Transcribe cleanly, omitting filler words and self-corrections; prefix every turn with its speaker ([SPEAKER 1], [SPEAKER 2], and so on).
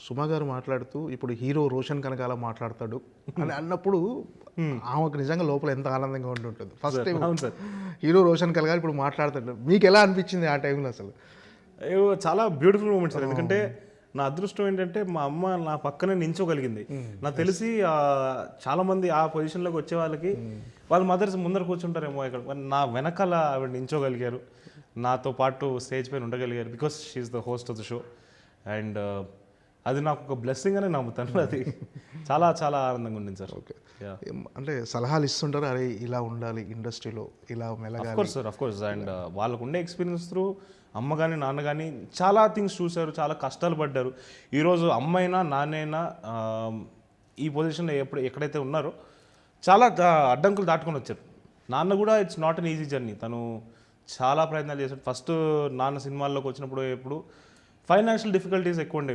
[SPEAKER 1] సుమ గారు మాట్లాడుతూ ఇప్పుడు హీరో రోషన్ కనకాల మాట్లాడతాడు అని అన్నప్పుడు ఆమెకు నిజంగా లోపల ఎంత ఆనందంగా ఉంటుంటుంది. ఫస్ట్ టైం
[SPEAKER 2] అవును సార్.
[SPEAKER 1] హీరో రోషన్ కనకాల ఇప్పుడు మాట్లాడతాడు, మీకు ఎలా అనిపించింది ఆ టైంలో అసలు?
[SPEAKER 2] అయ్యో చాలా బ్యూటిఫుల్ మూమెంట్ సార్. ఎందుకంటే నా అదృష్టం ఏంటంటే మా అమ్మ నా పక్కనే నించోగలిగింది. నాకు తెలిసి చాలా మంది ఆ పొజిషన్లోకి వచ్చే వాళ్ళకి వాళ్ళ మదర్స్ ముందర కూర్చుంటారేమో ఇక్కడ, మరి నా వెనకాల ఆవిడ నించోగలిగారు, నాతో పాటు స్టేజ్ పైన ఉండగలిగారు, because she's the host of the show. And అది నాకు ఒక బ్లెస్సింగ్ అనే నమ్ముతాను. అది చాలా చాలా ఆనందంగా ఉండింది సార్.
[SPEAKER 1] ఓకే, అంటే సలహాలు ఇస్తుంటారు, అరే ఇలా ఉండాలి ఇండస్ట్రీలో, ఇలా మెలగాలి.
[SPEAKER 2] Of course sir, of course. అండ్ వాళ్ళకు ఉండే ఎక్స్పీరియన్స్ త్రూ అమ్మ కానీ నాన్న కానీ చాలా థింగ్స్ చూశారు, చాలా కష్టాలు పడ్డారు. ఈరోజు అమ్మైనా నాన్నైనా ఈ పొజిషన్లో ఎక్కడైతే ఉన్నారో చాలా అడ్డంకులు దాటుకొని వచ్చారు. నాన్న కూడా it's not an easy journey. తను చాలా ప్రయత్నాలు చేశాడు. ఫస్ట్ నాన్న సినిమాల్లోకి వచ్చినప్పుడు ఎప్పుడు ఫైనాన్షియల్ డిఫికల్టీస్ ఎక్కువ ఉండేవి.